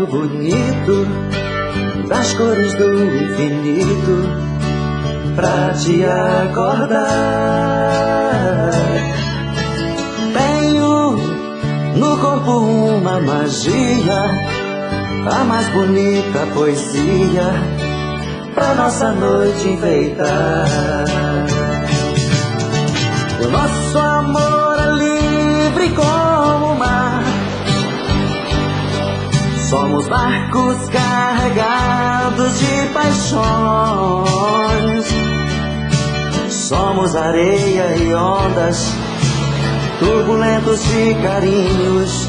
jeito bonito das cores do infinito pra te acordar. Tenho no corpo uma magia, a mais bonita poesia pra nossa noite enfeitar. O nosso amor é livre como o mar. Somos barcos carregados de paixões. Somos areia e ondas, turbulentos de carinhos,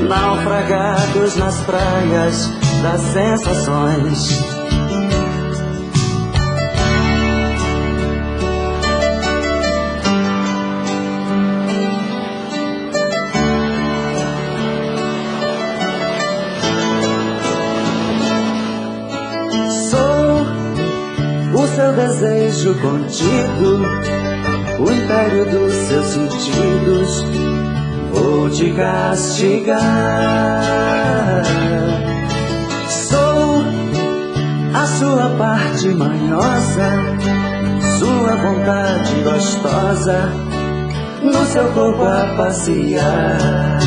naufragados nas praias das sensações. O seu desejo contido, o império dos seus sentidos, vou te castigar. Sou a sua parte manhosa, sua vontade gostosa, no seu corpo a passear.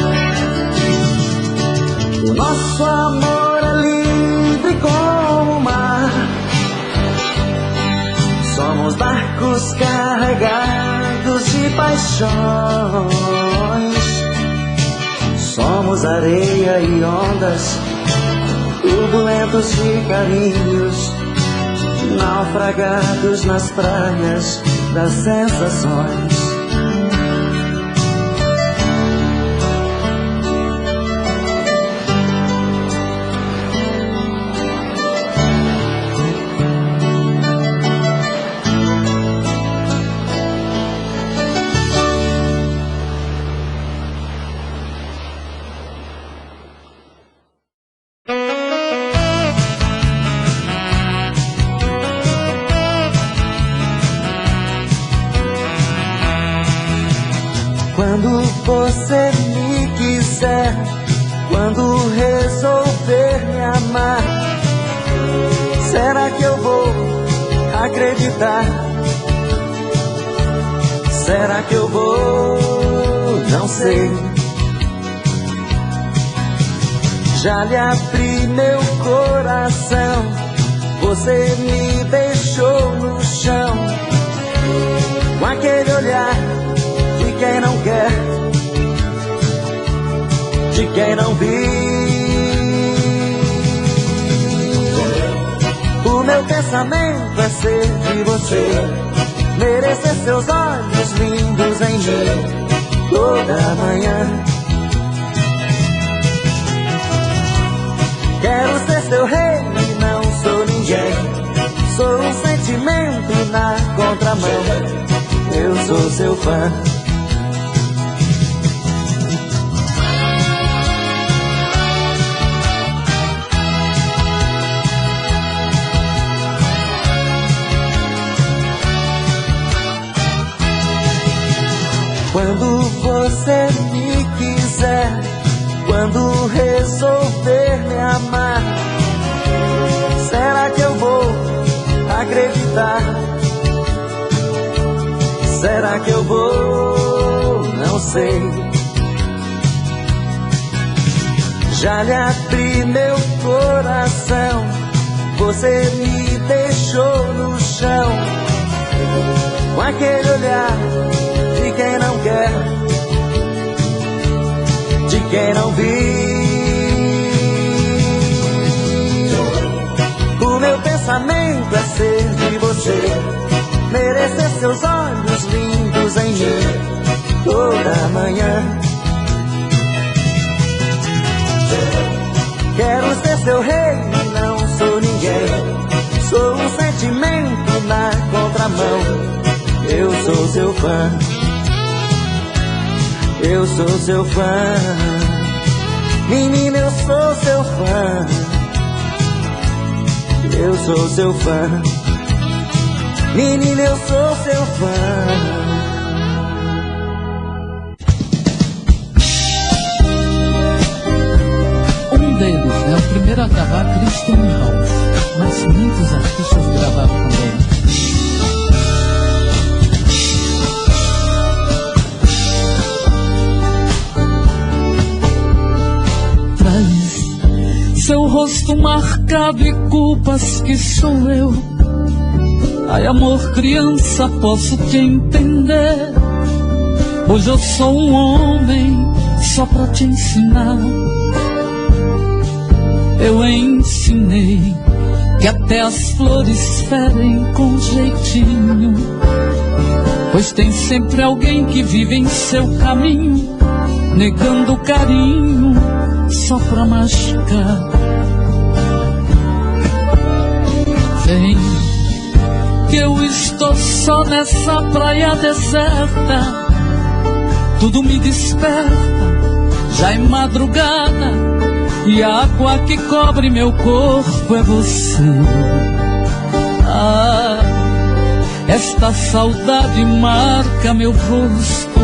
O nosso amor é livre como o mar. Somos barcos carregados de paixões. Somos areia e ondas, turbulentos de carinhos, naufragados nas praias das sensações. Quando você me quiser, quando resolver me amar, será que eu vou acreditar? Será que eu vou? Não sei. Já lhe abri meu coração, você me deixou no chão, com aquele olhar de quem não quer, de quem não viu. O meu pensamento é ser de você, merecer seus olhos lindos em mim toda manhã. Quero ser seu rei e não sou ninguém, sou um sentimento na contramão, eu sou seu fã. Quando você me quiser, quando resolver me amar, será que eu vou acreditar? Será que eu vou? Não sei. Já lhe abri meu coração, você me deixou no chão, com aquele olhar de quem não quer, de quem não viu. O meu pensamento é ser de você, merecer seus olhos lindos em mim toda manhã. Quero ser seu rei e não sou ninguém, sou um sentimento na contramão, eu sou seu fã. Eu sou seu fã, menina, eu sou seu fã. Eu sou seu fã, menina, eu sou seu fã. Onda Educativa. primeiro a gravar Christian Ralph, mas muitos artistas gravaram também. Traz seu rosto marcado e culpas que sou eu. Ai, amor, criança, posso te entender. Hoje eu sou um homem só pra te ensinar. Eu ensinei que até as flores ferem com jeitinho, pois tem sempre alguém que vive em seu caminho, negando carinho só pra machucar. Vem, que eu estou só nessa praia deserta. Tudo me desperta, já é madrugada, e a água que cobre meu corpo é você. Ah, esta saudade marca meu rosto.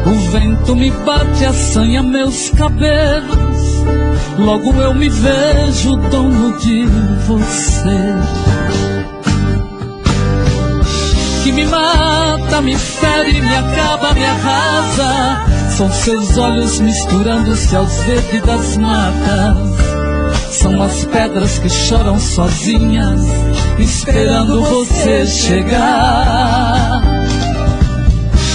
O vento me bate, assanha meus cabelos. Logo eu me vejo dono de você. Que me mata, me fere, me acaba, me arrasa. São seus olhos misturando-se aos verdes das matas. São as pedras que choram sozinhas, esperando você chegar.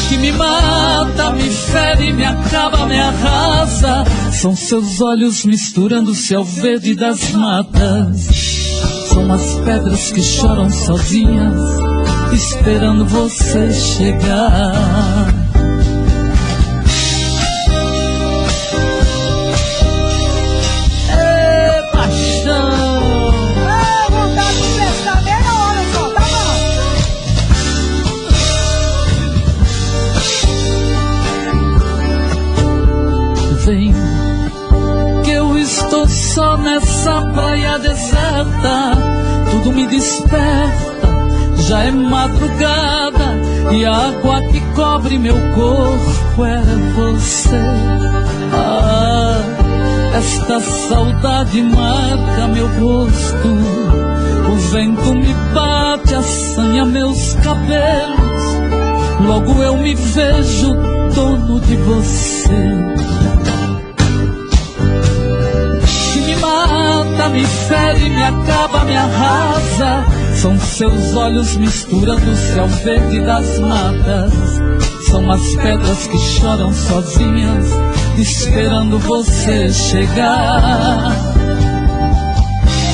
Que me mata, me fere, me acaba, me arrasa. São seus olhos misturando-se ao verde das matas. São as pedras que choram sozinhas, esperando você chegar. É paixão. É vontade de prestar meia hora só, tá bom? Vem, que eu estou só nessa praia deserta. Tudo me desperta, já é madrugada, e a água que cobre meu corpo é você. Ah, esta saudade marca meu rosto. O vento me bate, assanha meus cabelos. Logo eu me vejo dono de você. Que me mata, me fere, me acaba, me arrasa. São seus olhos misturando-se ao verde das matas. São as pedras que choram sozinhas, esperando você chegar.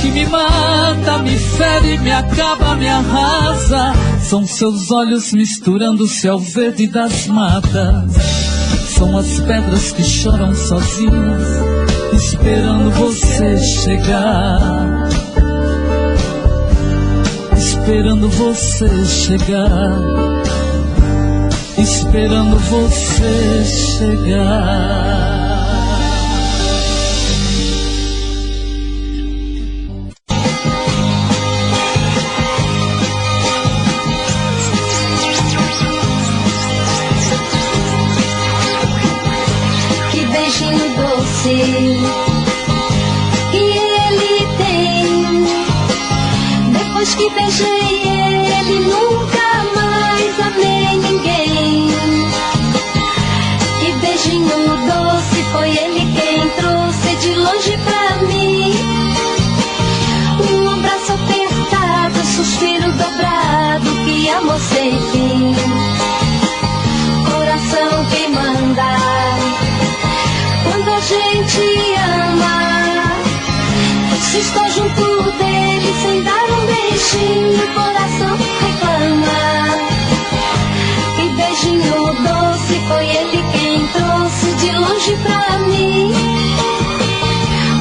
Que me mata, me fere, me acaba, me arrasa. São seus olhos misturando-se ao verde das matas. São as pedras que choram sozinhas, esperando você chegar. Esperando você chegar, esperando você chegar. Que beijinho doce que ele tem. Depois que beijei ele, nunca mais amei ninguém. Que beijinho doce, foi ele quem trouxe de longe pra mim. Um abraço apertado, suspiro dobrado, que amor sem fim. Coração que manda quando a gente ama. Se estou junto dele sem dar um beijinho, o coração reclama. Que beijinho doce, foi ele quem trouxe de longe pra mim.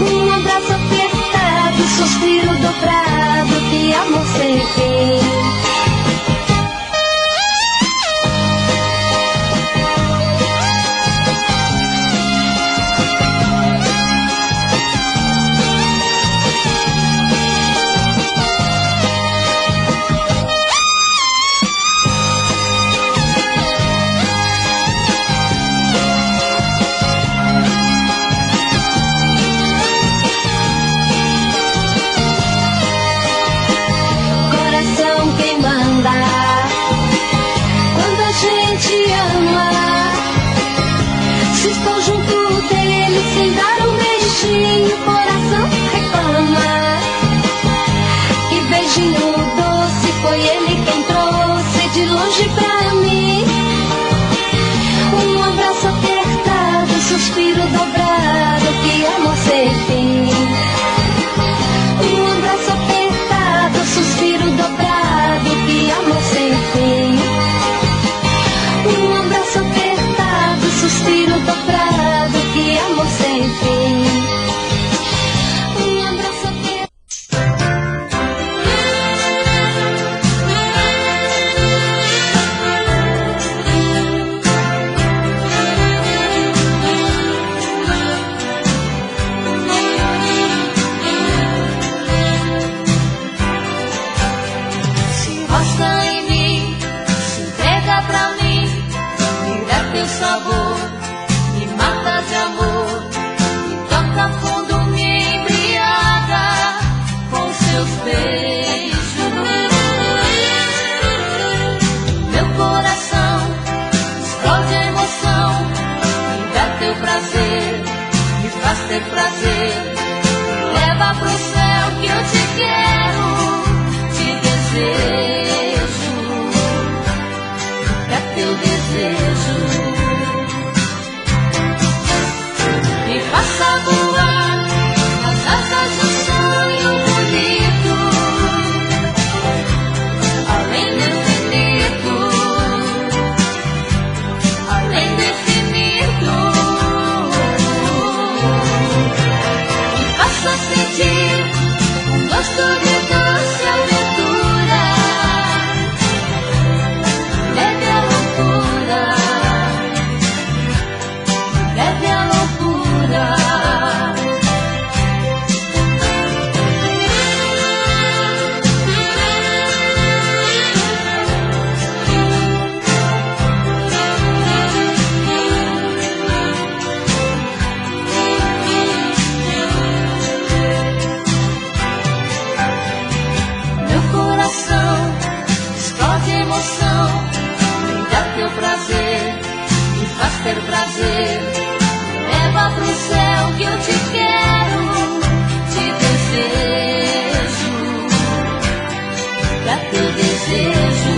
Um abraço apertado, suspiro dobrado, que amor sem fim. ter prazer. Leva pro céu que eu te quero, te desejo, é teu desejo. Me faça voar nas asas do sonho bonito, além do infinito, além do infinito. Me faça sentir um gosto de doce aventura, leve a loucura, leve a loucura. Meu coração explode emoção, vem dar teu prazer, me faz ter prazer. Leva pro céu que eu te quero, te desejo, dá teu desejo.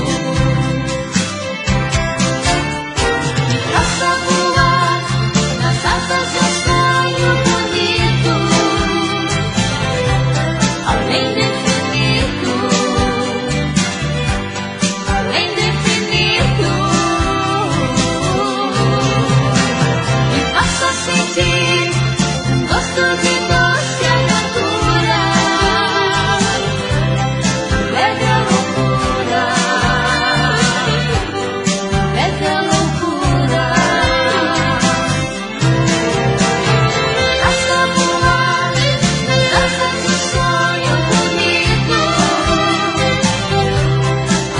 Me faça voar nas asas de um sonho bonito, além do infinito, além do infinito. Me faça sentir um gosto de doce aventura, leve a loucura, leve a loucura. Faça voar nas asas de um sonho bonito,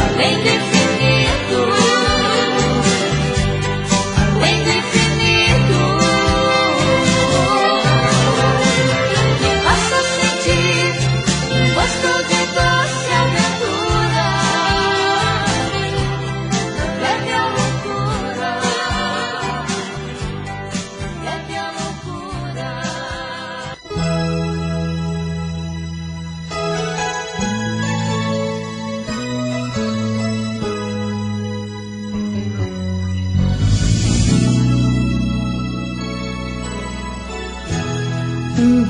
além do infinito, além do infinito. Me faça sentir um gosto de doce aventura, leve a loucura, leve a loucura.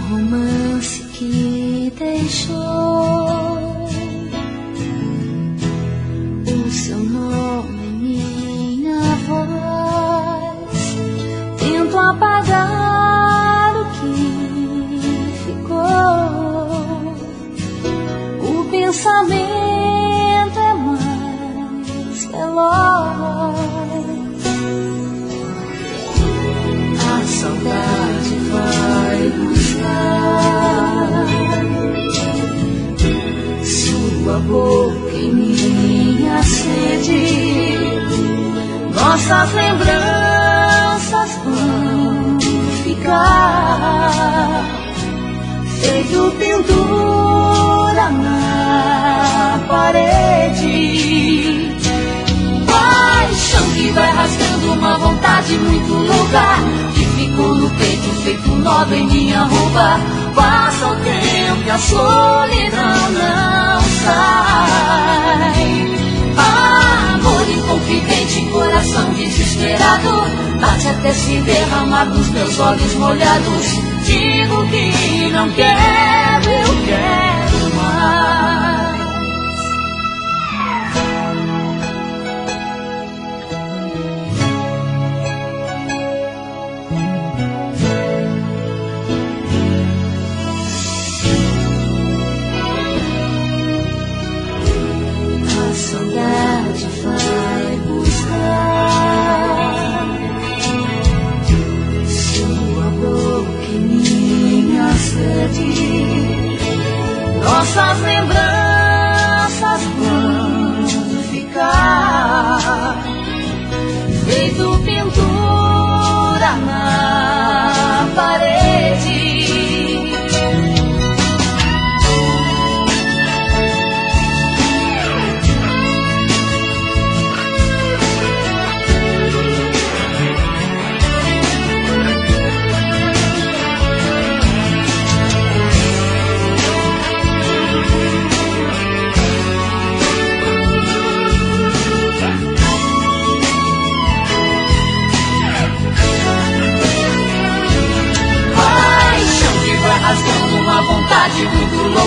Romance que deixou o seu nome em minha voz. Tento apagar o que ficou. O pensamento é mais veloz. A saudade vai buscar sua boca em minha sede. Nossas lembranças vão ficar feito pintura na parede. Paixão que vai rasgando uma vontade muito louca, que ficou no peito feito nó em minha roupa. Passa o tempo e a solidão não sai. Amor inconfidente, coração desesperado, bate até se derramar nos meus olhos molhados. Digo que não quero, eu quero mais. Saudade vai buscar sua boca em minha sede.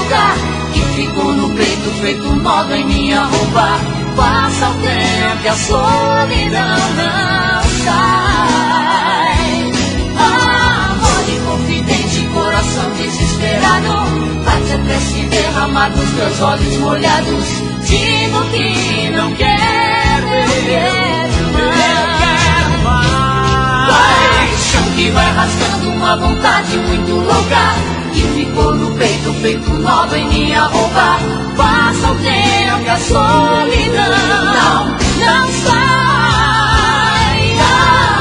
lugar que ficou no peito feito moda em minha roupa. Passa o tempo e a solidão não sai. Amor inconfidente, coração desesperado, bate até se derramar dos meus olhos molhados. Digo que não quero, eu quero mais. Paixão que vai arrastando uma vontade muito louca, que ficou no peito feito nova em minha roupa. Passa o tempo e a solidão não sai.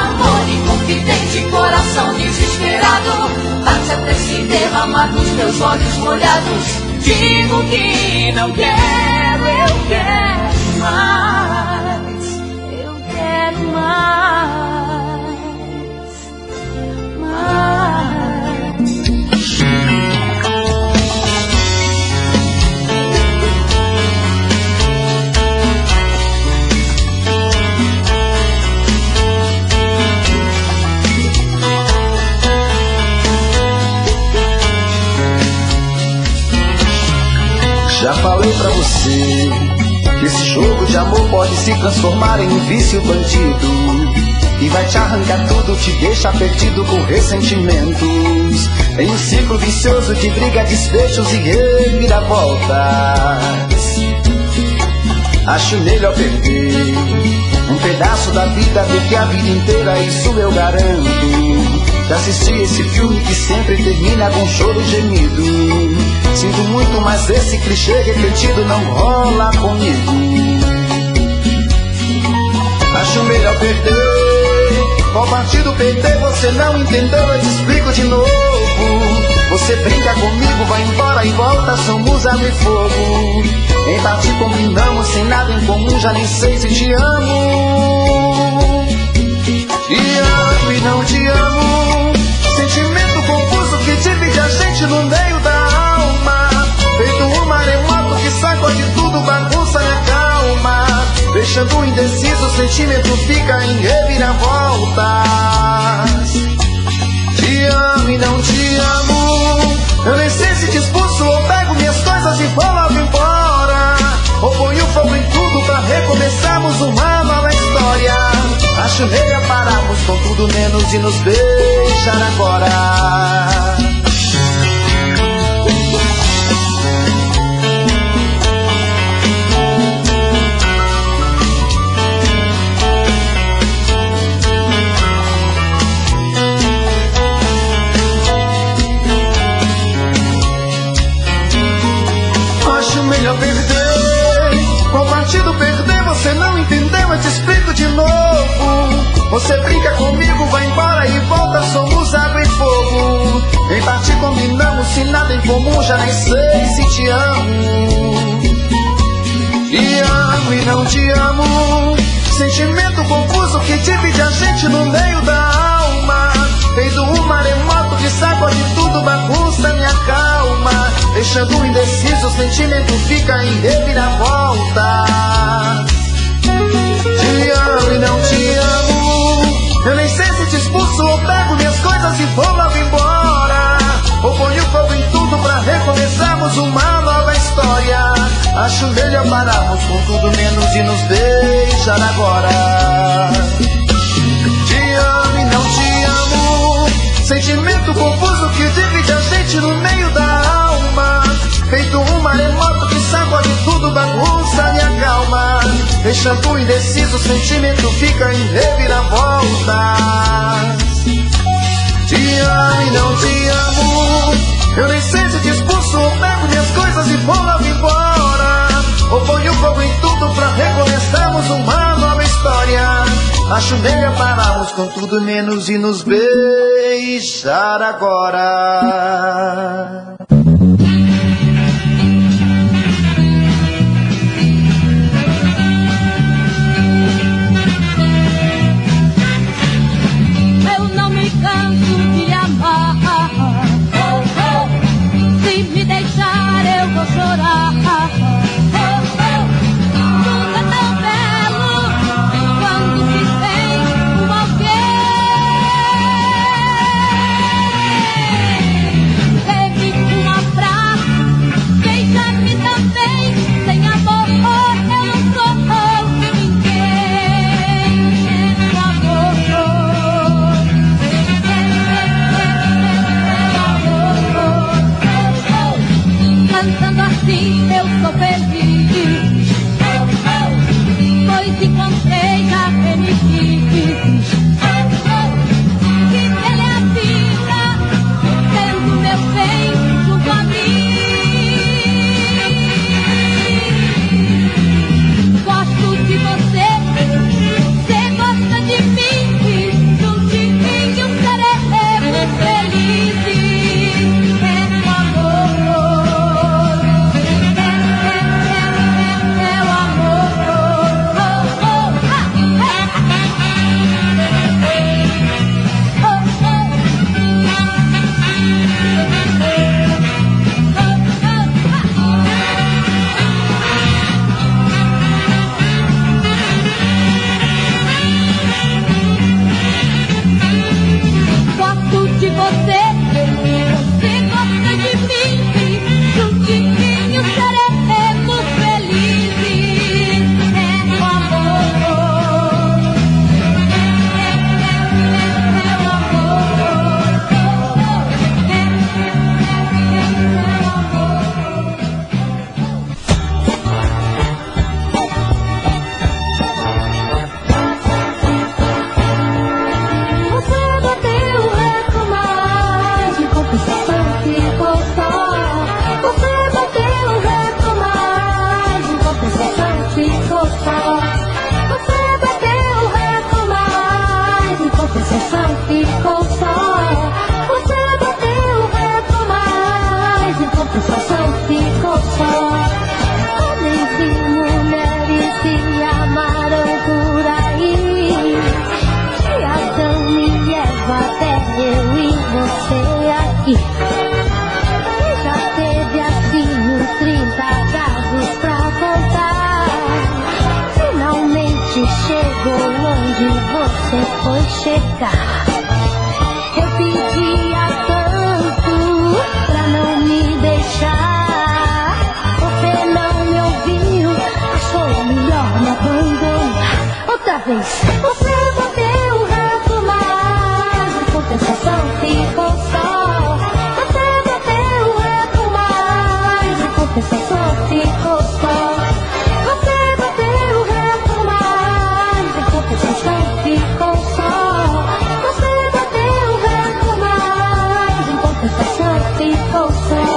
Amor inconfidente, coração desesperado, bate até se derramar nos meus olhos molhados. Digo que não quero, eu quero mais. Eu quero mais, mais. Já falei pra você que esse jogo de amor pode se transformar em um vício bandido, que vai te arrancar tudo, te deixa perdido com ressentimentos, em um ciclo vicioso de briga, desfechos e reviravoltas. Acho melhor perder um pedaço da vida do que a vida inteira, isso eu garanto. Já assisti esse filme que sempre termina com choro e gemido. Sinto muito, mas esse clichê repetido não rola comigo. Acho melhor perder. Qual partido perder? Você não entendeu, eu te explico de novo. Você brinca comigo, vai embora e volta, somos água e fogo. Em parte combinamos, sem nada em comum, já nem sei se te amo. Te amo e não te amo, sentimento confuso que divide a gente no meio da alma. Feito um maremoto que sacode tudo, bagunça minha calma. Deixando indeciso, o sentimento fica em reviravoltas. Te amo e não te amo, eu nem sei se te expulso ou pego minhas coisas e vou logo embora, ou ponho fogo em tudo pra recomeçarmos uma nova história. Acho melhor pararmos com tudo menos e nos beijar agora. Acho melhor perder. Qual partido perder? Você não entendeu, eu te explico de novo. Você brinca comigo, vai embora e volta, somos água e fogo. Em parte combinamos, se nada em comum, já nem sei se te amo. Te amo e não te amo, sentimento confuso que divide a gente no meio da alma. Feito um maremoto que sacode tudo, bagunça minha calma. Deixando indeciso, o sentimento fica em reviravolta. Te amo e não te amo, eu nem sei se te expulso ou pego minhas coisas e vou logo embora, ou ponho fogo em tudo pra recomeçarmos uma nova história. Acho melhor pararmos com tudo menos e nos beijar agora. Te amo e não te amo, sentimento confuso que divide a gente no meio da alma. Feito um maremoto que sacode tudo, bagunça minha calma. Deixando indeciso, o sentimento fica em reviravoltas. Te amo e não te amo, eu nem sei se te expulso ou pego minhas coisas e vou logo embora, ou ponho fogo em tudo pra recomeçarmos uma nova história. Acho melhor pararmos com tudo menos e nos beijar agora. Eu não me canso de amar. Se me deixar eu vou chorar. Tudo é tão belo quando se tem um alguém. Teve E já teve assim 30 casos pra contar. Finalmente chegou onde você foi chegar. Eu pedia tanto pra não me deixar. Você não me ouviu, achou melhor me abandonar. Outra vez, você bateu reclamar, em compensação ficou só. Você bateu reclamar, em compensação ficou só. Você bateu reclamar, em compensação ficou só. Você bateu reclamar, em compensação ficou só.